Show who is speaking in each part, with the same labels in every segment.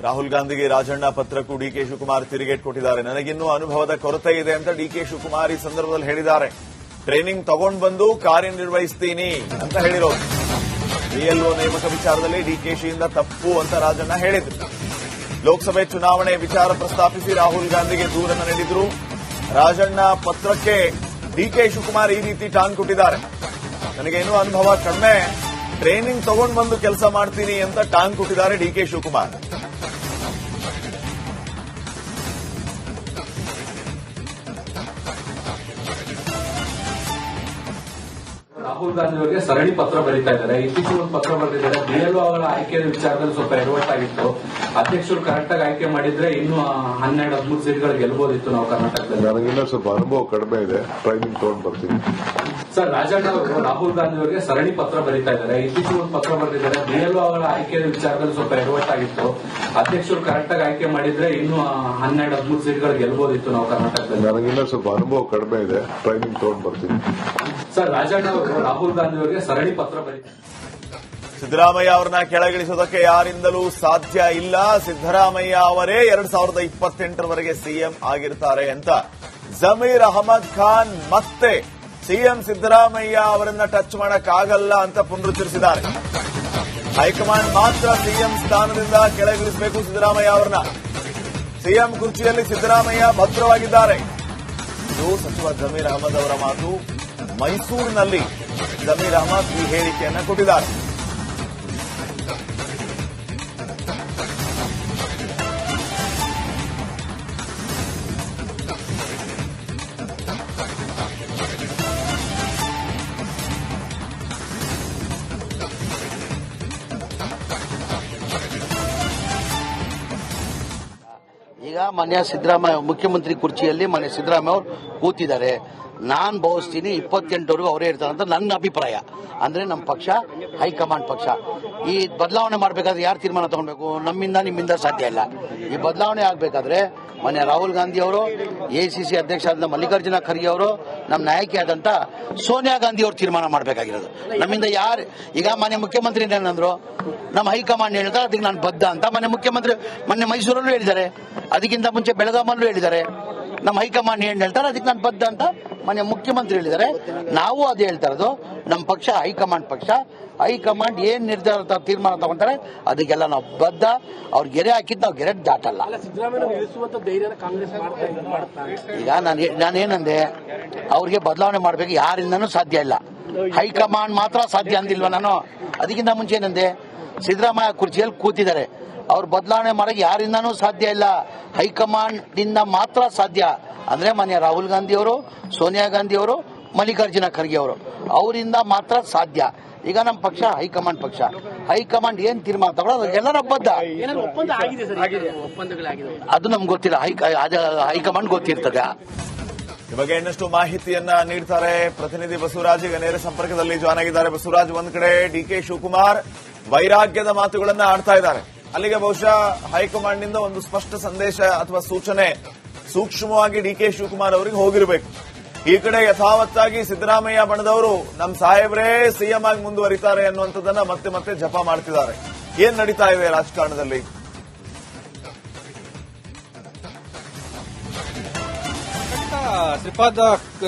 Speaker 1: ರಾಹುಲ್ ಗಾಂಧಿಗೆ ರಾಜಣ್ಣ ಪತ್ರಕ್ಕೂ ಡಿಕೆ ಶಿವಕುಮಾರ್ ತಿರುಗೇಟ್ ಕೊಟ್ಟಿದ್ದಾರೆ. ನನಗಿನ್ನೂ ಅನುಭವದ ಕೊರತೆ ಇದೆ ಅಂತ ಡಿಕೆ ಶಿವಕುಮಾರ್ ಈ ಸಂದರ್ಭದಲ್ಲಿ ಹೇಳಿದ್ದಾರೆ. ಟ್ರೈನಿಂಗ್ ತಗೊಂಡು ಬಂದು ಕಾರ್ಯನಿರ್ವಹಿಸ್ತೀನಿ ಅಂತ ಹೇಳಿರೋರು. ಬಿಎಲ್ಒ ನೇಮಕ ವಿಚಾರದಲ್ಲಿ ಡಿಕೆಶಿಯಿಂದ ತಪ್ಪು ಅಂತ ರಾಜಣ್ಣ ಹೇಳಿದ್ರು. ಲೋಕಸಭೆ ಚುನಾವಣೆ ವಿಚಾರ ಪ್ರಸ್ತಾಪಿಸಿ ರಾಹುಲ್ ಗಾಂಧಿಗೆ ದೂರನ್ನು ನೀಡಿದ್ರು. ರಾಜಣ್ಣ ಪತ್ರಕ್ಕೆ ಡಿಕೆ ಶಿವಕುಮಾರ್ ಈ ರೀತಿ ಟಾಂಗ್ ಕೊಟ್ಟಿದ್ದಾರೆ. ನನಗೇನು ಅನುಭವ ಕಡಿಮೆ, ಟ್ರೈನಿಂಗ್ ತಗೊಂಡು ಬಂದು ಕೆಲಸ ಮಾಡ್ತೀನಿ ಅಂತ ಟಾಂಗ್ ಕೊಟ್ಟಿದ್ದಾರೆ ಡಿಕೆ ಶಿವಕುಮಾರ್.
Speaker 2: ರಾಹುಲ್ ಗಾಂಧಿ ಅವರಿಗೆ ಸರಣಿ ಪತ್ರ ಬರೀತಾ ಇದ್ದಾರೆ. ಇತ್ತೀಚೆಗೆ ಒಂದು ಪತ್ರ ಬರೆದಿದ್ದಾರೆ. ಬಿಎಲ್ಒ ಅವರ ಆಯ್ಕೆ ವಿಚಾರದಲ್ಲಿ ಸ್ವಲ್ಪ ಎಡವಟ್ಟಾಗಿತ್ತು. ಅಧ್ಯಕ್ಷರು ಕರೆಕ್ಟ್ ಆಗಿ ಆಯ್ಕೆ ಮಾಡಿದ್ರೆ ಇನ್ನು 12-13 ಸೀಟ್ಗಳು ಗೆಲ್ಬಹುದಿತ್ತು ನಾವು ಕರ್ನಾಟಕದಲ್ಲಿ.
Speaker 3: ನನಗಿನ್ನ ಸ್ವಲ್ಪ ಅನುಭವ ಕಡಿಮೆ ಇದೆ, ಟ್ರೈನಿಂಗ್ ತಗೊಂಡು ಬರ್ತೀನಿ.
Speaker 2: ಸರ್, ರಾಜಣ್ಣ ಅವರು ರಾಹುಲ್ ಗಾಂಧಿ ಅವರಿಗೆ ಸರಣಿ ಪತ್ರ ಬರೀತಾ ಇದ್ದಾರೆ. ಇತ್ತೀಚೆಗೆ ಒಂದು ಪತ್ರ ಬರೆದಿದ್ದಾರೆ. ಬಿಎಲ್ಒ ಅವರ ಆಯ್ಕೆ ವಿಚಾರದಲ್ಲಿ ಸ್ವಲ್ಪ ಎಡವಟ್ಟಾಗಿತ್ತು. ಅಧ್ಯಕ್ಷರು ಕರೆಕ್ಟ್ ಆಗಿ ಆಯ್ಕೆ ಮಾಡಿದ್ರೆ ಇನ್ನು 12-13 ಸೀಟ್ಗಳು ಗೆಲ್ಬಹುದಿತ್ತು ನಾವು ಕರ್ನಾಟಕದಲ್ಲಿ.
Speaker 3: ನನಗಿನ್ನ ಸ್ವಲ್ಪ ಅನುಭವ ಕಡಿಮೆ ಇದೆ, ಟ್ರೈನಿಂಗ್ ತಗೊಂಡು ಬರ್ತೀನಿ.
Speaker 2: ಸರ್, ರಾಜಣ್ಣ ಅವರು ರಾಹುಲ್ ಗಾಂಧಿ ಅವರಿಗೆ ಸರಣಿ ಪತ್ರ ಬರೀತಾರೆ.
Speaker 1: ಸಿದ್ದರಾಮಯ್ಯ ಅವರನ್ನ ಕೆಳಗಿಳಿಸೋದಕ್ಕೆ ಯಾರಿಂದಲೂ ಸಾಧ್ಯ ಇಲ್ಲ. ಸಿದ್ದರಾಮಯ್ಯ ಅವರೇ 2028ರವರೆಗೆ ಸಿಎಂ ಆಗಿರ್ತಾರೆ ಅಂತ ಜಮೀರ್ ಅಹಮದ್ ಖಾನ್ ಮತ್ತೆ ಸಿಎಂ ಸಿದ್ದರಾಮಯ್ಯ ಅವರನ್ನ ಟಚ್ ಮಾಡಕ್ಕಾಗಲ್ಲ ಅಂತ ಪುನರುಚ್ಚರಿಸಿದ್ದಾರೆ. ಹೈಕಮಾಂಡ್ ಮಾತ್ರ ಸಿಎಂ ಸ್ಥಾನದಿಂದ ಕೆಳಗಿಳಿಸಬೇಕು ಸಿದ್ದರಾಮಯ್ಯ ಅವರನ್ನ. ಸಿಎಂ ಕುರ್ಚಿಯಲ್ಲಿ ಸಿದ್ದರಾಮಯ್ಯ ಭದ್ರವಾಗಿದ್ದಾರೆ. ಇದು ಸಚಿವ ಜಮೀರ್ ಅಹಮದ್ ಅವರ ಮಾತು. ಮೈಸೂರಿನಲ್ಲಿ ಜಮೀರ್ ಅಹಮದ್ ಈ ಹೇಳಿಕೆಯನ್ನು ಕೊಟ್ಟಿದ್ದಾರೆ.
Speaker 4: ಈಗ ಮಾನ್ಯ ಸಿದ್ದರಾಮಯ್ಯ ಮುಖ್ಯಮಂತ್ರಿ ಕುರ್ಚಿಯಲ್ಲಿ ಮಾನ್ಯ ಸಿದ್ದರಾಮಯ್ಯ ಅವರು ಕೂತಿದ್ದಾರೆ. ನಾನ್ ಭಾವಿಸ್ತೀನಿ 28ವರೆಗೂ ಅವರೇ ಇರ್ತಾರೆ ಅಂತ ನನ್ನ ಅಭಿಪ್ರಾಯ. ಅಂದ್ರೆ ನಮ್ಮ ಪಕ್ಷ ಹೈಕಮಾಂಡ್ ಪಕ್ಷ. ಈ ಬದಲಾವಣೆ ಮಾಡಬೇಕಾದ್ರೆ ಯಾರು ತೀರ್ಮಾನ ತಗೊಳ್ಬೇಕು? ನಮ್ಮಿಂದ ನಿಮ್ಮಿಂದ ಸಾಧ್ಯ ಇಲ್ಲ. ಈ ಬದಲಾವಣೆ ಆಗಬೇಕಾದ್ರೆ ಮಾನ್ಯ ರಾಹುಲ್ ಗಾಂಧಿ ಅವರು, ಎಐಸಿಸಿ ಅಧ್ಯಕ್ಷ ಆದ ಮಲ್ಲಿಕಾರ್ಜುನ ಖರ್ಗೆ ಅವರು, ನಮ್ಮ ನಾಯಕಿಯಾದಂತ ಸೋನಿಯಾ ಗಾಂಧಿ ಅವರು ತೀರ್ಮಾನ ಮಾಡಬೇಕಾಗಿರೋದು. ನಮ್ಮಿಂದ ಯಾರು? ಈಗ ಮಾನ್ಯ ಮುಖ್ಯಮಂತ್ರಿ ಏನಂದ್ರು, ನಮ್ಮ ಹೈಕಮಾಂಡ್ ಹೇಳ್ತಾರೆ ಅದಕ್ಕೆ ನಾನು ಬದ್ಧ ಅಂತ ಮಾನ್ಯ ಮುಖ್ಯಮಂತ್ರಿ ಮೊನ್ನೆ ಮೈಸೂರಲ್ಲೂ ಹೇಳಿದ್ದಾರೆ. ಅದಕ್ಕಿಂತ ಮುಂಚೆ ಬೆಳಗಾಮಲ್ಲೂ ಹೇಳಿದ್ದಾರೆ. ನಮ್ಮ ಹೈಕಮಾಂಡ್ ಏನ್ ಹೇಳ್ತಾರೆ ಅದಕ್ಕೆ ನಾನು ಬದ್ಧ ಅಂತ ಮಾನ್ಯ ಮುಖ್ಯಮಂತ್ರಿ ಹೇಳಿದ್ದಾರೆ. ನಾವು ಅದೇ ಹೇಳ್ತಾ ಇರೋದು, ನಮ್ಮ ಪಕ್ಷ ಹೈಕಮಾಂಡ್ ಪಕ್ಷ. ಹೈಕಮಾಂಡ್ ಏನ್ ನಿರ್ಧಾರ ತೀರ್ಮಾನ ತಗೊಂತಾರೆ ಅದಕ್ಕೆಲ್ಲ ನಾವು ಬದ್ಧ. ಅವ್ರ ಗೆರೆ ಹಾಕಿದ್ದು ನಾವು ಗೆರೆ ದಾಟಲ್ಲ. ಈಗ ನಾನೇನಂದೆ, ಅವ್ರಿಗೆ ಬದಲಾವಣೆ ಮಾಡಬೇಕು, ಯಾರಿಂದನೂ ಸಾಧ್ಯ ಇಲ್ಲ. ಹೈಕಮಾಂಡ್ ಮಾತ್ರ ಸಾಧ್ಯ ಅಂದಿಲ್ವಾ ನಾನು? ಅದಕ್ಕಿಂತ ಮುಂಚೆ ಏನಂದೆ, ಸಿದ್ದರಾಮಯ್ಯ ಕುರ್ಚಿಯಲ್ಲಿ ಕೂತಿದ್ದಾರೆ. ಅವ್ರ ಬದಲಾವಣೆ ಮಾಡಕ್ಕೆ ಯಾರಿಂದನೂ ಸಾಧ್ಯ ಇಲ್ಲ, ಹೈಕಮಾಂಡ್ ದಿಂದ ಮಾತ್ರ ಸಾಧ್ಯ. ಅಂದ್ರೆ ಮಾನ್ಯ ರಾಹುಲ್ ಗಾಂಧಿ ಅವರು, ಸೋನಿಯಾ ಗಾಂಧಿ ಅವರು, ಮಲ್ಲಿಕಾರ್ಜುನ ಖರ್ಗೆ ಅವರು, ಅವರಿಂದ ಮಾತ್ರ ಸಾಧ್ಯ. ಈಗ ನಮ್ಮ ಪಕ್ಷ ಹೈಕಮಾಂಡ್ ಪಕ್ಷ. ಹೈಕಮಾಂಡ್ ಏನ್ ತೀರ್ಮಾನ ತಗೊಳ್ಳೋದು ಎಲ್ಲರ ಬದ್ಧ. ಅದು ನಮ್ಗೆ ಗೊತ್ತಿಲ್ಲ, ಹೈಕಮಾಂಡ್ ಗೊತ್ತಿರ್ತದೆ.
Speaker 1: ಈ ಬಗ್ಗೆ ಇನ್ನಷ್ಟು ಮಾಹಿತಿಯನ್ನ ನೀಡ್ತಾರೆ ಪ್ರತಿನಿಧಿ ಬಸವರಾಜ್. ಈಗ ನೇರ ಸಂಪರ್ಕದಲ್ಲಿ ಜಾಯ್ನ್ ಆಗಿದ್ದಾರೆ. ಬಸವರಾಜ್, ಒಂದ್ ಕಡೆ ಡಿಕೆ ಶಿವಕುಮಾರ್ ವೈರಾಗ್ಯದ ಮಾತುಗಳನ್ನ ಆಡ್ತಾ ಇದ್ದಾರೆ. ಅಲ್ಲಿಗೆ ಬಹುಶಃ ಹೈಕಮಾಂಡ್ ನಿಂದ ಒಂದು ಸ್ಪಷ್ಟ ಸಂದೇಶ ಅಥವಾ ಸೂಚನೆ ಸೂಕ್ಷ್ಮವಾಗಿ ಡಿಕೆ ಶಿವಕುಮಾರ್ ಅವರಿಗೆ ಹೋಗಿರಬೇಕು. ಈ ಕಡೆ ಯಥಾವತ್ತಾಗಿ ಸಿದ್ದರಾಮಯ್ಯ ಬಣದವರು ನಮ್ಮ ಸಾಹೇಬ್ರೇ ಸಿಎಂ ಆಗಿ ಮುಂದುವರಿತಾರೆ ಅನ್ನುವಂಥದ್ದನ್ನ ಮತ್ತೆ ಮತ್ತೆ ಜಪ ಮಾಡ್ತಿದ್ದಾರೆ. ಏನ್ ನಡೀತಾ ಇದೆ ರಾಜಕಾರಣದಲ್ಲಿ?
Speaker 5: ಶ್ರೀಪಾದ್,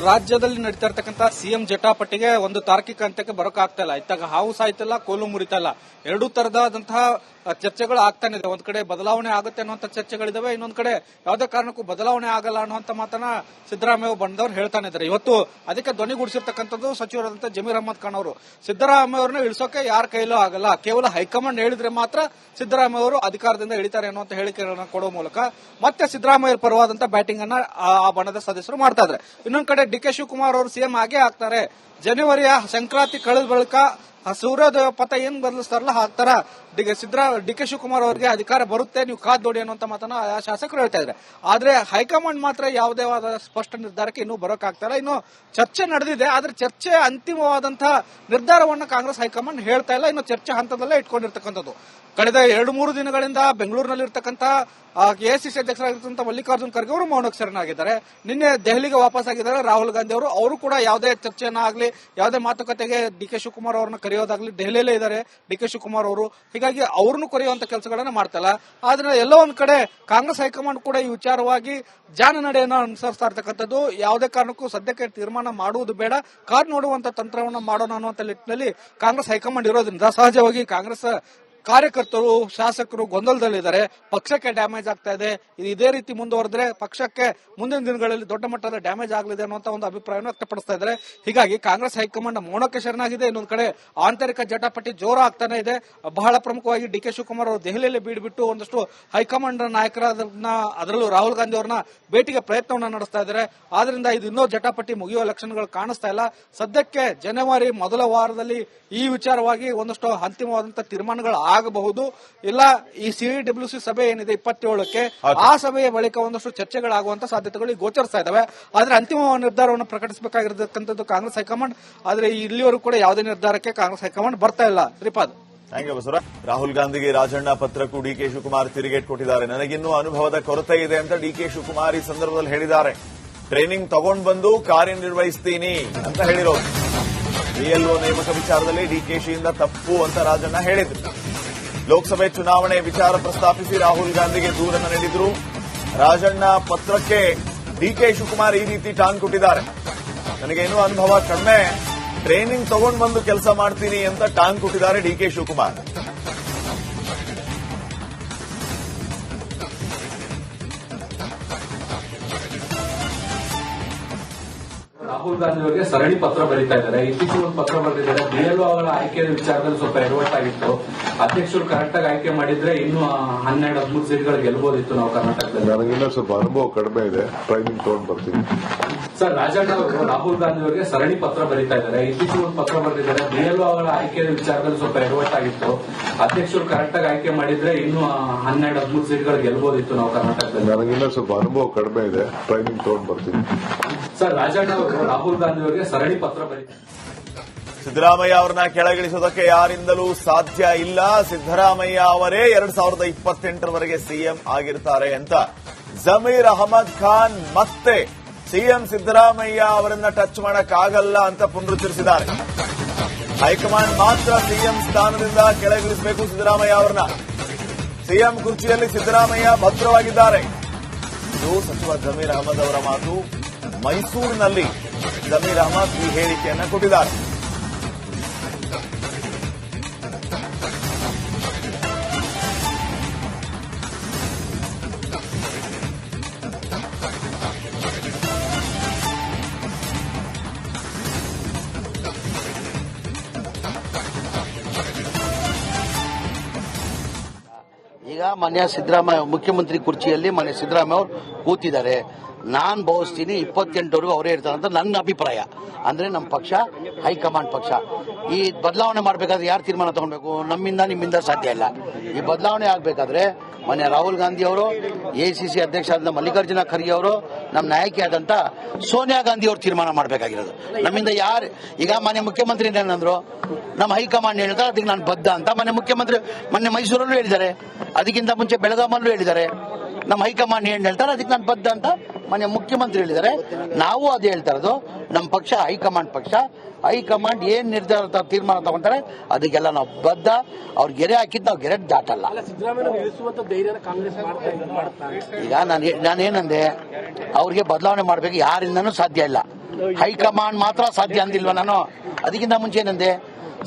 Speaker 5: ರಾಜ್ಯದಲ್ಲಿ ನಡೀತಾ ಇರ್ತಕ್ಕಂಥ ಸಿಎಂ ಜಟಾಪಟ್ಟಿಗೆ ಒಂದು ತಾರ್ಕಿಕ ಅಂತ್ಯಕ್ಕೆ ಬರೋಕ್ಕಾಗ್ತಾ ಇಲ್ಲ. ಇತ್ತಾಗ ಹಾವು ಸಾಯ್ತಲ್ಲ, ಕೋಲು ಮುರಿತಾ ಇಲ್ಲ. ಎರಡೂ ತರದಂತಹ ಚರ್ಚೆಗಳು ಆಗ್ತಾನೆ ಇದೆ. ಒಂದ್ ಕಡೆ ಬದಲಾವಣೆ ಆಗುತ್ತೆ ಅನ್ನುವಂಥ ಚರ್ಚೆಗಳಿದಾವೆ, ಇನ್ನೊಂದ್ ಕಡೆ ಯಾವುದೇ ಕಾರಣಕ್ಕೂ ಬದಲಾವಣೆ ಆಗಲ್ಲ ಅನ್ನುವಂಥ ಮಾತನ್ನ ಸಿದ್ದರಾಮಯ್ಯ ಬಂದವರು ಹೇಳ್ತಾನೆ ಇದ್ದಾರೆ. ಇವತ್ತು ಅದಕ್ಕೆ ಧ್ವನಿಗೂಡಿಸಿರ್ತಕ್ಕಂಥದ್ದು ಸಚಿವರಾದಂತಹ ಜಮೀರ್ ಅಹಮದ್ ಖಾನ್ ಅವರು. ಸಿದ್ದರಾಮಯ್ಯ ಅವ್ರನ್ನ ಇಳಿಸೋಕೆ ಯಾರ ಕೈಲೂ ಆಗಲ್ಲ, ಕೇವಲ ಹೈಕಮಾಂಡ್ ಹೇಳಿದ್ರೆ ಮಾತ್ರ ಸಿದ್ದರಾಮಯ್ಯ ಅವರು ಅಧಿಕಾರದಿಂದ ಇಳಿತಾರೆ ಅನ್ನುವಂಥ ಹೇಳಿಕೆಗಳನ್ನ ಕೊಡುವ ಮೂಲಕ ಮತ್ತೆ ಸಿದ್ದರಾಮಯ್ಯ ಪರವಾದಂತಹ ಬ್ಯಾಟಿಂಗ್ ಅನ್ನ ಆ ಬಣದ ಸದಸ್ಯರು ಮಾಡ್ತಾ ಇದ್ದಾರೆ. ಇನ್ನೊಂದ್ ಕಡೆ ಡಿಕೆ ಶಿವಕುಮಾರ್ ಅವರು ಸಿಎಂ ಆಗೇ ಆಗ್ತಾರೆ. ಜನವರಿಯ ಸಂಕ್ರಾಂತಿ ಕಳೆದ ಬಳಿಕ ಸೂರ್ಯೋದಯ ಪಥ ಏನ್ ಬದಲಿಸ್ತಾರಲ್ಲ ಆ ತರ ಡಿಕೆ ಶಿವಕುಮಾರ್ ಅವರಿಗೆ ಅಧಿಕಾರ ಬರುತ್ತೆ, ನೀವು ಕಾದ್ ನೋಡಿ ಅನ್ನುವಂತ ಮಾತನ್ನ ಆ ಶಾಸಕರು ಹೇಳ್ತಾ ಇದ್ದಾರೆ. ಆದ್ರೆ ಹೈಕಮಾಂಡ್ ಮಾತ್ರ ಯಾವುದೇ ಸ್ಪಷ್ಟ ನಿರ್ಧಾರಕ್ಕೆ ಇನ್ನೂ ಬರೋಕ್ಕಾಗ್ತಾ ಇನ್ನು ಚರ್ಚೆ ನಡೆದಿದೆ. ಆದ್ರೆ ಚರ್ಚೆ ಅಂತಿಮವಾದಂತಹ ನಿರ್ಧಾರವನ್ನು ಕಾಂಗ್ರೆಸ್ ಹೈಕಮಾಂಡ್ ಹೇಳ್ತಾ ಇಲ್ಲ. ಇನ್ನು ಚರ್ಚೆ ಹಂತದಲ್ಲೇ ಇಟ್ಕೊಂಡಿರ್ತಕ್ಕಂಥದ್ದು. ಕಳೆದ 2-3 ದಿನಗಳಿಂದ ಬೆಂಗಳೂರಿನಲ್ಲಿ ಇರ್ತಕ್ಕಂಥ ಎಐಸಿಸಿ ಅಧ್ಯಕ್ಷರಾಗಿರ್ತಕ್ಕಂಥ ಮಲ್ಲಿಕಾರ್ಜುನ್ ಖರ್ಗೆ ಅವರು ಮೌನಕ್ಕೆ ಶರಣಾಗಿದ್ದಾರೆ. ನಿನ್ನೆ ದೆಹಲಿಗೆ ವಾಪಸ್ ಆಗಿದ್ದಾರೆ ರಾಹುಲ್ ಗಾಂಧಿ ಅವರು. ಅವರು ಕೂಡ ಯಾವುದೇ ಚರ್ಚೆಯನ್ನ ಆಗಲಿ ಯಾವುದೇ ಮಾತುಕತೆಗೆ ಡಿಕೆ ಶಿವಕುಮಾರ್ ಅವರನ್ನ ಕರೆಯೋದಾಗ್ಲಿ ದೆಹಲಿಯಲ್ಲೇ ಇದ್ದಾರೆ ಡಿ.ಕೆ. ಶಿವಕುಮಾರ್ ಅವರು. ಹೀಗಾಗಿ ಅವ್ರನ್ನು ಕರೆಯುವಂತ ಕೆಲಸಗಳನ್ನ ಮಾಡ್ತಲ್ಲ. ಆದ್ರೆ ಎಲ್ಲೋ ಒಂದ್ ಕಡೆ ಕಾಂಗ್ರೆಸ್ ಹೈಕಮಾಂಡ್ ಕೂಡ ಈ ವಿಚಾರವಾಗಿ ಜಾನನಡೆಯನ್ನು ಅನುಸರಿಸ್ತಾ ಇರ್ತಕ್ಕಂಥದ್ದು. ಯಾವುದೇ ಕಾರಣಕ್ಕೂ ಸದ್ಯಕ್ಕೆ ತೀರ್ಮಾನ ಮಾಡುವುದು ಬೇಡ, ಕಾದ್ ನೋಡುವಂತ ತಂತ್ರವನ್ನ ಮಾಡೋಣ ಅನ್ನುವಂತ ನಿಟ್ಟಿನಲ್ಲಿ ಕಾಂಗ್ರೆಸ್ ಹೈಕಮಾಂಡ್ ಇರೋದ್ರಿಂದ ಸಹಜವಾಗಿ ಕಾಂಗ್ರೆಸ್ ಕಾರ್ಯಕರ್ತರು ಶಾಸಕರು ಗೊಂದಲದಲ್ಲಿದ್ದಾರೆ. ಪಕ್ಷಕ್ಕೆ ಡ್ಯಾಮೇಜ್ ಆಗ್ತಾ ಇದೆ. ಇದೇ ರೀತಿ ಮುಂದುವರೆದ್ರೆ ಪಕ್ಷಕ್ಕೆ ಮುಂದಿನ ದಿನಗಳಲ್ಲಿ ದೊಡ್ಡ ಮಟ್ಟದ ಡ್ಯಾಮೇಜ್ ಆಗಲಿದೆ ಅನ್ನುವಂತ ಒಂದು ಅಭಿಪ್ರಾಯವನ್ನು ವ್ಯಕ್ತಪಡಿಸ್ತಾ ಇದ್ದಾರೆ. ಹೀಗಾಗಿ ಕಾಂಗ್ರೆಸ್ ಹೈಕಮಾಂಡ್ ಮೌನಕ್ಕೆ ಶರಣಾಗಿದೆ. ಇನ್ನೊಂದು ಕಡೆ ಆಂತರಿಕ ಜಟಾಪಟಿ ಜೋರ ಆಗ್ತಾನೆ ಇದೆ. ಬಹಳ ಪ್ರಮುಖವಾಗಿ ಡಿ.ಕೆ. ಶಿವಕುಮಾರ್ ಅವರು ದೆಹಲಿಯಲ್ಲಿ ಬೀಡ್ಬಿಟ್ಟು ಒಂದಷ್ಟು ಹೈಕಮಾಂಡ್ ನಾಯಕರನ್ನ, ಅದರಲ್ಲೂ ರಾಹುಲ್ ಗಾಂಧಿ ಅವರನ್ನ ಭೇಟಿಗೆ ಪ್ರಯತ್ನವನ್ನ ನಡೆಸ್ತಾ ಇದ್ದಾರೆ. ಆದ್ರಿಂದ ಇದು ಇನ್ನೂ ಜಟಾಪಟಿ ಮುಗಿಯುವ ಲಕ್ಷಣಗಳು ಕಾಣಿಸ್ತಾ ಇಲ್ಲ. ಸದ್ಯಕ್ಕೆ ಜನವರಿ ಮೊದಲ ವಾರದಲ್ಲಿ ಈ ವಿಚಾರವಾಗಿ ಒಂದಷ್ಟು ಅಂತಿಮವಾದಂತಹ ತೀರ್ಮಾನಗಳು ಆಗಬಹುದು. ಇಲ್ಲ ಈ CEWC ಸಭೆ ಏನಿದೆ 27ಕ್ಕೆ, ಆ ಸಭೆಯ ಬಳಿಕ ಒಂದಷ್ಟು ಚರ್ಚೆಗಳಾಗುವಂತ ಸಾಧ್ಯತೆಗಳು ಗೋಚರಿಸ್ತಾ ಇದಾವೆ. ಆದ್ರೆ ಅಂತಿಮ ನಿರ್ಧಾರವನ್ನು ಪ್ರಕಟಿಸಬೇಕಾಗಿರತಕ್ಕಂಥದ್ದು ಕಾಂಗ್ರೆಸ್ ಹೈಕಮಾಂಡ್. ಆದ್ರೆ ಇಲ್ಲಿವರೆಗೂ ಕೂಡ ಯಾವುದೇ ನಿರ್ಧಾರಕ್ಕೆ ಕಾಂಗ್ರೆಸ್ ಹೈಕಮಾಂಡ್ ಬರ್ತಾ ಇಲ್ಲ. Shripad,
Speaker 1: thank you Basavaraj. ರಾಹುಲ್ ಗಾಂಧಿಗೆ ರಾಜಣ್ಣ ಪತ್ರಕ್ಕೂ ಡಿ.ಕೆ. ಶಿವಕುಮಾರ್ ತಿರುಗೇಟ್ ಕೊಟ್ಟಿದ್ದಾರೆ. ನನಗಿನ್ನೂ ಅನುಭವದ ಕೊರತೆ ಇದೆ ಅಂತ ಡಿ.ಕೆ. ಶಿವಕುಮಾರ್ ಈ ಸಂದರ್ಭದಲ್ಲಿ ಹೇಳಿದ್ದಾರೆ. ಟ್ರೈನಿಂಗ್ ತಗೊಂಡು ಬಂದು ಕಾರ್ಯನಿರ್ವಹಿಸ್ತೀನಿ ಅಂತ ಹೇಳಿರೋದು. BLO ನೇಮಕ ವಿಚಾರದಲ್ಲಿ ಡಿಕೆಶಿಯಿಂದ ತಪ್ಪು ಅಂತ ರಾಜಣ್ಣ ಹೇಳಿದ್ರು. ಲೋಕಸಭೆ ಚುನಾವಣೆ ವಿಚಾರ ಪ್ರಸ್ತಾಪಿಸಿ ರಾಹುಲ್ ಗಾಂಧಿಗೆ ದೂರನ್ನು ನೀಡಿದ್ರು. ರಾಜಣ್ಣ ಪತ್ರಕ್ಕೆ ಡಿ.ಕೆ. ಶಿವಕುಮಾರ್ ಈ ರೀತಿ ಟಾಂಗ್ ಕೊಟ್ಟಿದ್ದಾರೆ. ನನಗೆ ಇನ್ನೂ ಅನುಭವ ಕಡಿಮೆ, ಟ್ರೈನಿಂಗ್ ತಗೊಂಡು ಬಂದು ಕೆಲಸ ಮಾಡ್ತೀನಿ ಅಂತ ಟಾಂಗ್ ಕೊಟ್ಟಿದ್ದಾರೆ ಡಿ.ಕೆ. ಶಿವಕುಮಾರ್.
Speaker 2: ರಾಹುಲ್ ಗಾಂಧಿ ಅವರಿಗೆ ಸರಣಿ ಪತ್ರ ಬರೀತಾ ಇದ್ದಾರೆ. ಇತ್ತೀಚೆಗೆ ಒಂದು ಪತ್ರ ಬರೆದಿದ್ದಾರೆ. BLO ಅವರ ಆಯ್ಕೆಯ ವಿಚಾರದಲ್ಲಿ ಸ್ವಲ್ಪ ಎಡವಟ್ಟಾಗಿತ್ತು. ಅಧ್ಯಕ್ಷರು ಕರೆಕ್ಟ್ ಆಗಿ ಆಯ್ಕೆ ಮಾಡಿದ್ರೆ ಇನ್ನೂ 12-13 ಸೀಟ್ಗಳು ಗೆಲ್ಬಹುದಿತ್ತು ನಾವು ಕರ್ನಾಟಕದಲ್ಲಿ.
Speaker 3: ನನಗಿನ್ನ ಸ್ವಲ್ಪ ಅನುಭವ ಕಡಿಮೆ ಇದೆ, ಟ್ರೈನಿಂಗ್ ತಗೊಂಡು ಬರ್ತೀನಿ.
Speaker 2: ಸರ್, ರಾಜಣ್ಣ ಅವರು ರಾಹುಲ್ ಗಾಂಧಿ ಅವರಿಗೆ ಸರಣಿ ಪತ್ರ ಬರೀತಾ ಇದ್ದಾರೆ. ಇತ್ತೀಚೆಗೆ ಒಂದು ಪತ್ರ ಬರೆದಿದ್ದಾರೆ. BLO ಅವರ ಆಯ್ಕೆಯ ವಿಚಾರದಲ್ಲಿ ಸ್ವಲ್ಪ ಎಡವಟ್ಟಾಗಿತ್ತು. ಅಧ್ಯಕ್ಷರು ಕರೆಕ್ಟ್ ಆಗಿ ಆಯ್ಕೆ ಮಾಡಿದ್ರೆ ಇನ್ನೂ 12-13 ಸೀಟ್ಗಳು ಗೆಲ್ಬಹುದಿತ್ತು ನಾವು ಕರ್ನಾಟಕದಲ್ಲಿ.
Speaker 3: ನನಗಿನ್ನ ಸ್ವಲ್ಪ ಅನುಭವ ಕಡಿಮೆ ಇದೆ, ಟ್ರೈನಿಂಗ್ ತಗೊಂಡು ಬರ್ತೀನಿ.
Speaker 2: ಸರ್, ರಾಜಣ್ಣ ಅವರು ರಾಹುಲ್ ಗಾಂಧಿ ಅವರಿಗೆ ಸರಣಿ ಪತ್ರ ಬರೀತಾರೆ.
Speaker 1: ಸಿದ್ದರಾಮಯ್ಯ ಅವರನ್ನ ಕೆಳಗಿಳಿಸೋದಕ್ಕೆ ಯಾರಿಂದಲೂ ಸಾಧ್ಯ ಇಲ್ಲ. ಸಿದ್ದರಾಮಯ್ಯ ಅವರೇ 2028ರವರೆಗೆ ಸಿಎಂ ಆಗಿರ್ತಾರೆ ಅಂತ ಜಮೀರ್ ಅಹಮದ್ ಖಾನ್ ಮತ್ತೆ ಸಿಎಂ ಸಿದ್ದರಾಮಯ್ಯ ಅವರನ್ನ ಟಚ್ ಮಾಡಕ್ಕಾಗಲ್ಲ ಅಂತ ಪುನರುಚ್ಚರಿಸಿದ್ದಾರೆ. ಹೈಕಮಾಂಡ್ ಮಾತ್ರ ಸಿಎಂ ಸ್ಥಾನದಿಂದ ಕೆಳಗಿಳಿಸಬೇಕು ಸಿದ್ದರಾಮಯ್ಯ ಅವರನ್ನ. ಸಿಎಂ ಕುರ್ಚಿಯಲ್ಲಿ ಸಿದ್ದರಾಮಯ್ಯ ಭದ್ರವಾಗಿದ್ದಾರೆ. ಇದು ಸಚಿವ ಜಮೀರ್ ಅಹಮದ್ ಅವರ ಮಾತು. ಮೈಸೂರಿನಲ್ಲಿ ಜಮೀರ್ ಅಹಮದ್ ಈ ಹೇಳಿಕೆಯನ್ನು ಕೊಟ್ಟಿದ್ದಾರೆ.
Speaker 4: ಈಗ ಮಾನ್ಯ ಸಿದ್ದರಾಮಯ್ಯ ಮುಖ್ಯಮಂತ್ರಿ ಕುರ್ಚಿಯಲ್ಲಿ ಮಾನ್ಯ ಸಿದ್ದರಾಮಯ್ಯ ಅವರು ಕೂತಿದ್ದಾರೆ. ನಾನ್ ಭಾವಿಸ್ತೀನಿ 28ವರೆಗೂ ಅವರೇ ಇರ್ತಾರೆ ಅಂತ ನನ್ನ ಅಭಿಪ್ರಾಯ. ಅಂದ್ರೆ ನಮ್ಮ ಪಕ್ಷ ಹೈಕಮಾಂಡ್ ಪಕ್ಷ. ಈ ಬದಲಾವಣೆ ಮಾಡಬೇಕಾದ್ರೆ ಯಾರು ತೀರ್ಮಾನ ತಗೊಳ್ಬೇಕು? ನಮ್ಮಿಂದ ನಿಮ್ಮಿಂದ ಸಾಧ್ಯ ಇಲ್ಲ. ಈ ಬದಲಾವಣೆ ಆಗಬೇಕಾದ್ರೆ ಮಾನ್ಯ ರಾಹುಲ್ ಗಾಂಧಿ ಅವರು, ACC ಅಧ್ಯಕ್ಷ ಆದ ಮಲ್ಲಿಕಾರ್ಜುನ ಖರ್ಗೆ ಅವರು, ನಮ್ಮ ನಾಯಕಿಯಾದಂತ ಸೋನಿಯಾ ಗಾಂಧಿ ಅವರು ತೀರ್ಮಾನ ಮಾಡಬೇಕಾಗಿರೋದು. ನಮ್ಮಿಂದ ಯಾರು? ಈಗ ಮಾನ್ಯ ಮುಖ್ಯಮಂತ್ರಿ ಏನಂದ್ರು, ನಮ್ಮ ಹೈಕಮಾಂಡ್ ಹೇಳ್ತಾರೆ ಅದಕ್ಕೆ ನಾನು ಬದ್ಧ ಅಂತ ಮಾನ್ಯ ಮುಖ್ಯಮಂತ್ರಿ ಮೊನ್ನೆ ಮೈಸೂರಲ್ಲೂ ಹೇಳಿದ್ದಾರೆ. ಅದಕ್ಕಿಂತ ಮುಂಚೆ ಬೆಳಗಾಮಲ್ಲೂ ಹೇಳಿದ್ದಾರೆ. ನಮ್ಮ ಹೈಕಮಾಂಡ್ ಏನ್ ಹೇಳ್ತಾರೆ ಅದಕ್ಕೆ ನಾನು ಬದ್ಧ ಅಂತ ಮಾನ್ಯ ಮುಖ್ಯಮಂತ್ರಿ ಹೇಳಿದ್ದಾರೆ. ನಾವು ಅದೇ ಹೇಳ್ತಾ ಇರೋದು. ನಮ್ಮ ಪಕ್ಷ ಹೈಕಮಾಂಡ್ ಪಕ್ಷ. ಹೈಕಮಾಂಡ್ ಏನ್ ನಿರ್ಧಾರ ತೀರ್ಮಾನ ತಗೊಂತಾರೆ ಅದಕ್ಕೆಲ್ಲ ನಾವು ಬದ್ಧ. ಅವ್ರ ಗೆರೆ ಹಾಕಿದ್ದು ನಾವು ಗೆರೆ ದಾಟಲ್ಲ. ಈಗ ನಾನೇನಂದೆ, ಅವ್ರಿಗೆ ಬದಲಾವಣೆ ಮಾಡಬೇಕು, ಯಾರಿಂದನೂ ಸಾಧ್ಯ ಇಲ್ಲ. ಹೈಕಮಾಂಡ್ ಮಾತ್ರ ಸಾಧ್ಯ ಅಂದಿಲ್ವ ನಾನು? ಅದಕ್ಕಿಂತ ಮುಂಚೆ ಏನಂದೆ,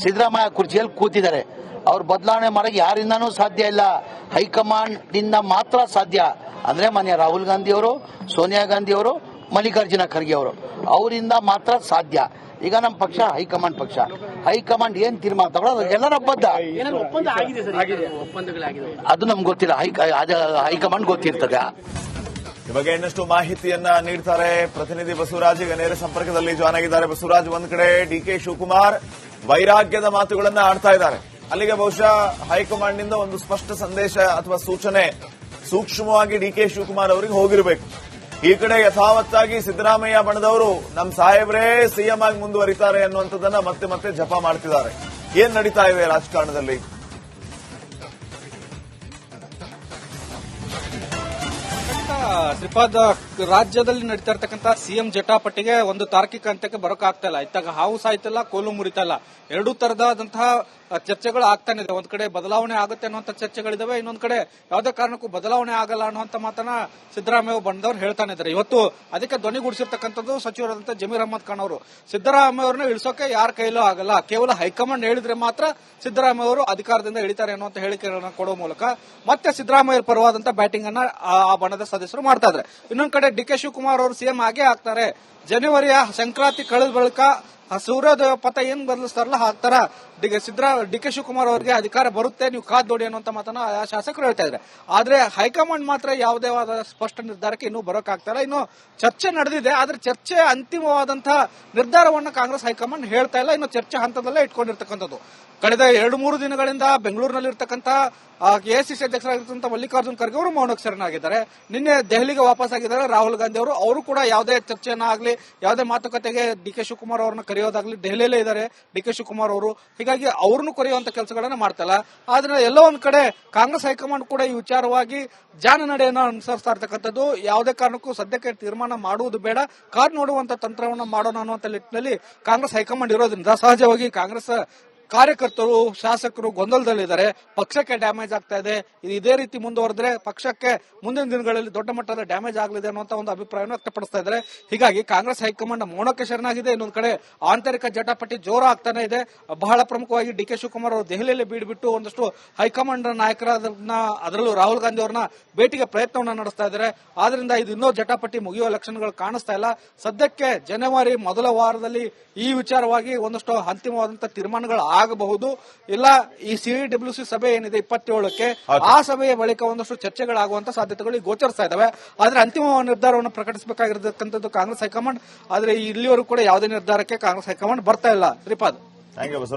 Speaker 4: ಸಿದ್ದರಾಮಯ್ಯ ಕುರ್ಚಿಯಲ್ಲಿ ಕೂತಿದ್ದಾರೆ. ಅವ್ರು ಬದಲಾವಣೆ ಮಾಡಕ್ಕೆ ಯಾರಿಂದನೂ ಸಾಧ್ಯ ಇಲ್ಲ, ಹೈಕಮಾಂಡ್ ಇಂದ ಮಾತ್ರ ಸಾಧ್ಯ. ಅಂದ್ರೆ ಮಾನ್ಯ ರಾಹುಲ್ ಗಾಂಧಿ ಅವರು, ಸೋನಿಯಾ ಗಾಂಧಿ ಅವರು, ಮಲ್ಲಿಕಾರ್ಜುನ ಖರ್ಗೆ ಅವರು, ಅವರಿಂದ ಮಾತ್ರ ಸಾಧ್ಯ. ಈಗ ನಮ್ಮ ಪಕ್ಷ ಹೈಕಮಾಂಡ್ ಪಕ್ಷ. ಹೈಕಮಾಂಡ್ ಏನ್ ತೀರ್ಮಾನ ತಗೊಳ್ಳೋದು ಎಲ್ಲರ ಬದ್ಧ. ಅದು ನಮ್ಗೆ ಗೊತ್ತಿಲ್ಲ, ಹೈಕಮಾಂಡ್ ಗೊತ್ತಿರ್ತದೆ.
Speaker 1: ಈ ಬಗ್ಗೆ ಇನ್ನಷ್ಟು ಮಾಹಿತಿಯನ್ನ ನೀಡ್ತಾರೆ ಪ್ರತಿನಿಧಿ ಬಸವರಾಜ್. ಈಗ ನೇರ ಸಂಪರ್ಕದಲ್ಲಿ ಜಾಯ್ನ್ ಆಗಿದ್ದಾರೆ. ಬಸವರಾಜ್, ಒಂದ್ ಕಡೆ ಡಿ.ಕೆ. ಶಿವಕುಮಾರ್ ವೈರಾಗ್ಯದ ಮಾತುಗಳನ್ನ ಆಡ್ತಾ ಇದ್ದಾರೆ. ಅಲ್ಲಿಗೆ ಬಹುಶಃ ಹೈಕಮಾಂಡ್ ನಿಂದ ಒಂದು ಸ್ಪಷ್ಟ ಸಂದೇಶ ಅಥವಾ ಸೂಚನೆ ಸೂಕ್ಷ್ಮವಾಗಿ ಡಿ.ಕೆ. ಶಿವಕುಮಾರ್ ಅವರಿಗೆ ಹೋಗಿರಬೇಕು. ಈ ಕಡೆ ಯಥಾವತ್ತಾಗಿ ಸಿದ್ದರಾಮಯ್ಯ ಬಣದವರು ನಮ್ಮ ಸಾಹೇಬ್ರೇ ಸಿಎಂ ಆಗಿ ಮುಂದುವರಿತಾರೆ ಅನ್ನುವಂಥದ್ದನ್ನ ಮತ್ತೆ ಮತ್ತೆ ಜಪ ಮಾಡ್ತಿದ್ದಾರೆ. ಏನ್ ನಡೀತಾ ಇದೆ ರಾಜಕಾರಣದಲ್ಲಿ?
Speaker 5: ಶ್ರೀಪಾದ್, ರಾಜ್ಯದಲ್ಲಿ ನಡೀತಾ ಇರ್ತಕ್ಕಂಥ ಸಿಎಂ ಜಟಾಪಟಿಗೆ ಒಂದು ತಾರ್ಕಿಕ ಅಂತ್ಯಕ್ಕೆ ಬರೋಕ್ಕಾಗ್ತಾ ಇಲ್ಲ. ಇತ್ತಾಗ ಹಾವು ಸಾಯ್ತಿಲ್ಲ, ಕೋಲು ಮುರಿತಾ ಇಲ್ಲ. ಎರಡೂ ತರದಂತಹ ಚರ್ಚೆಗಳು ಆಗ್ತಾನೆ ಇದೆ. ಒಂದ್ ಕಡೆ ಬದಲಾವಣೆ ಆಗುತ್ತೆ ಅನ್ನುವಂಥ ಚರ್ಚೆಗಳಿದಾವೆ, ಇನ್ನೊಂದ್ ಕಡೆ ಯಾವುದೇ ಕಾರಣಕ್ಕೂ ಬದಲಾವಣೆ ಆಗಲ್ಲ ಅನ್ನುವಂಥ ಮಾತನ್ನ ಸಿದ್ದರಾಮಯ್ಯ ಬಂದವರು ಹೇಳ್ತಾನೆ ಇದ್ದಾರೆ. ಇವತ್ತು ಅದಕ್ಕೆ ಧ್ವನಿಗೂಡಿಸಿರ್ತಕ್ಕಂಥದ್ದು ಸಚಿವರಾದಂಥ ಜಮೀರ್ ಅಹಮದ್ ಖಾನ್ ಅವರು. ಸಿದ್ದರಾಮಯ್ಯ ಅವರನ್ನ ಇಳಿಸೋಕೆ ಯಾರ ಕೈಲೂ ಆಗಲ್ಲ, ಕೇವಲ ಹೈಕಮಾಂಡ್ ಹೇಳಿದ್ರೆ ಮಾತ್ರ ಸಿದ್ದರಾಮಯ್ಯ ಅವರು ಅಧಿಕಾರದಿಂದ ಇಳಿತಾರೆ ಅನ್ನುವಂಥ ಹೇಳಿಕೆಗಳನ್ನ ಕೊಡುವ ಮೂಲಕ ಮತ್ತೆ ಸಿದ್ದರಾಮಯ್ಯ ಪರವಾದಂತಹ ಬ್ಯಾಟಿಂಗ್ ಅನ್ನ ಆ ಬಣದ ಸದಸ್ಯರು ಮಾಡ್ತಾ ಇದ್ದಾರೆ. ಇನ್ನೊಂದ್ ಕಡೆ ಡಿ ಕೆ ಶಿವಕುಮಾರ್ ಅವರು ಸಿಎಂ ಆಗೇ ಆಗ್ತಾರೆ. ಜನವರಿಯ ಸಂಕ್ರಾಂತಿ ಕಳೆದ ಬಳಿಕ ಸೂರ್ಯೋದಯ ಪಥ ಏನ್ ಬದಲಿಸ್ತಾರಲ್ಲ ಆ ತರ ಡಿ ಕೆ ಶಿವಕುಮಾರ್ ಅವರಿಗೆ ಅಧಿಕಾರ ಬರುತ್ತೆ, ನೀವು ಕಾದ್ ನೋಡಿ ಅನ್ನುವಂತ ಮಾತನ್ನ ಆ ಶಾಸಕರು ಹೇಳ್ತಾ ಇದ್ದಾರೆ. ಆದ್ರೆ ಹೈಕಮಾಂಡ್ ಮಾತ್ರ ಯಾವುದೇ ಸ್ಪಷ್ಟ ನಿರ್ಧಾರಕ್ಕೆ ಇನ್ನೂ ಬರೋಕ್ಕಾಗ್ತಾರ. ಇನ್ನು ಚರ್ಚೆ ನಡೆದಿದೆ, ಆದ್ರೆ ಚರ್ಚೆ ಅಂತಿಮವಾದಂತಹ ನಿರ್ಧಾರವನ್ನ ಕಾಂಗ್ರೆಸ್ ಹೈಕಮಾಂಡ್ ಹೇಳ್ತಾ ಇಲ್ಲ. ಇನ್ನು ಚರ್ಚೆ ಹಂತದಲ್ಲೇ ಇಟ್ಕೊಂಡಿರ್ತಕ್ಕಂಥದ್ದು. ಕಳೆದ 2-3 ದಿನಗಳಿಂದ ಬೆಂಗಳೂರಿನಲ್ಲಿ ಇರ್ತಕ್ಕಂಥ ಎಐಸಿಸಿ ಅಧ್ಯಕ್ಷರಾಗಿರ್ತಕ್ಕಂಥ ಮಲ್ಲಿಕಾರ್ಜುನ್ ಖರ್ಗೆ ಅವರು ಮೌನಕ್ಕೆ ಶರಣಾಗಿದ್ದಾರೆ. ನಿನ್ನೆ ದೆಹಲಿಗೆ ವಾಪಸ್ ಆಗಿದ್ದಾರೆ ರಾಹುಲ್ ಗಾಂಧಿ ಅವರು ಕೂಡ ಯಾವುದೇ ಚರ್ಚೆಯನ್ನ ಆಗ್ಲಿ, ಯಾವುದೇ ಮಾತುಕತೆಗೆ ಡಿ ಕೆ ಶಿವಕುಮಾರ್ ಅವರನ್ನ ಕರೆಯೋದಾಗ್ಲಿ ದೆಹಲಿಯಲ್ಲೇ ಇದ್ದಾರೆ ಡಿ ಕೆ ಶಿವಕುಮಾರ್ ಅವರು. ಹೀಗಾಗಿ ಅವ್ರನ್ನು ಕರೆಯುವಂತ ಕೆಲಸಗಳನ್ನ ಮಾಡ್ತಲ್ಲ. ಆದ್ರೆ ಎಲ್ಲೋ ಒಂದ್ ಕಡೆ ಕಾಂಗ್ರೆಸ್ ಹೈಕಮಾಂಡ್ ಕೂಡ ಈ ವಿಚಾರವಾಗಿ ಜಾನನಡೆಯನ್ನು ಅನುಸರಿಸ್ತಾ ಇರ್ತಕ್ಕಂಥದ್ದು. ಯಾವುದೇ ಕಾರಣಕ್ಕೂ ಸದ್ಯಕ್ಕೆ ತೀರ್ಮಾನ ಮಾಡುವುದು ಬೇಡ, ಕಾದ್ ನೋಡುವಂತ ತಂತ್ರವನ್ನ ಮಾಡೋಣ ಅನ್ನುವಂತ ನಿಟ್ಟಿನಲ್ಲಿ ಕಾಂಗ್ರೆಸ್ ಹೈಕಮಾಂಡ್ ಇರೋದ್ರಿಂದ ಸಹಜವಾಗಿ ಕಾಂಗ್ರೆಸ್ ಕಾರ್ಯಕರ್ತರು, ಶಾಸಕರು ಗೊಂದಲದಲ್ಲಿದ್ದಾರೆ. ಪಕ್ಷಕ್ಕೆ ಡ್ಯಾಮೇಜ್ ಆಗ್ತಾ ಇದೆ. ಇದೇ ರೀತಿ ಮುಂದುವರೆದ್ರೆ ಪಕ್ಷಕ್ಕೆ ಮುಂದಿನ ದಿನಗಳಲ್ಲಿ ದೊಡ್ಡ ಮಟ್ಟದ ಡ್ಯಾಮೇಜ್ ಆಗಲಿದೆ ಅನ್ನುವಂತ ಒಂದು ಅಭಿಪ್ರಾಯವನ್ನು ವ್ಯಕ್ತಪಡಿಸ್ತಾ ಇದ್ದಾರೆ. ಹೀಗಾಗಿ ಕಾಂಗ್ರೆಸ್ ಹೈಕಮಾಂಡ್ ಮೌನಕ್ಕೆ ಶರಣಾಗಿದೆ. ಇನ್ನೊಂದು ಕಡೆ ಆಂತರಿಕ ಜಟಾಪಟಿ ಜೋರ ಆಗ್ತಾನೆ ಇದೆ. ಬಹಳ ಪ್ರಮುಖವಾಗಿ ಡಿ ಕೆ ಶಿವಕುಮಾರ್ ಅವರು ದೆಹಲಿಯಲ್ಲಿ ಬೀಡ್ಬಿಟ್ಟು ಒಂದಷ್ಟು ಹೈಕಮಾಂಡ್ ನಾಯಕರನ್ನ, ಅದರಲ್ಲೂ ರಾಹುಲ್ ಗಾಂಧಿ ಅವರನ್ನ ಭೇಟಿಗೆ ಪ್ರಯತ್ನವನ್ನ ನಡೆಸ್ತಾ ಇದ್ದಾರೆ. ಆದ್ರಿಂದ ಇದು ಇನ್ನೂ ಜಟಾಪಟಿ ಮುಗಿಯುವ ಲಕ್ಷಣಗಳು ಕಾಣಿಸ್ತಾ ಇಲ್ಲ. ಸದ್ಯಕ್ಕೆ ಜನವರಿ ಮೊದಲ ವಾರದಲ್ಲಿ ಈ ವಿಚಾರವಾಗಿ ಒಂದಷ್ಟು ಅಂತಿಮವಾದಂತಹ ತೀರ್ಮಾನಗಳು ಆಗಬಹುದು. ಇಲ್ಲ ಈ ಸಿಡಬ್ಲ್ಯೂಸಿ ಸಭೆ ಏನಿದೆ 27ಕ್ಕೆ, ಆ ಸಭೆಯ ಬಳಿಕ ಒಂದಷ್ಟು ಚರ್ಚೆಗಳಾಗುವಂತ ಸಾಧ್ಯತೆಗಳು ಗೋಚರಿಸ್ತಾ ಇದಾವೆ. ಆದ್ರೆ ಅಂತಿಮ ನಿರ್ಧಾರವನ್ನು ಪ್ರಕಟಿಸಬೇಕಾಗಿರತಕ್ಕಂಥದ್ದು ಕಾಂಗ್ರೆಸ್ ಹೈಕಮಾಂಡ್. ಆದ್ರೆ ಇಲ್ಲಿವರೆಗೂ ಕೂಡ ಯಾವುದೇ ನಿರ್ಧಾರಕ್ಕೆ ಕಾಂಗ್ರೆಸ್ ಹೈಕಮಾಂಡ್ ಬರ್ತಾ ಇಲ್ಲ. ಶ್ರೀಪಾದ್.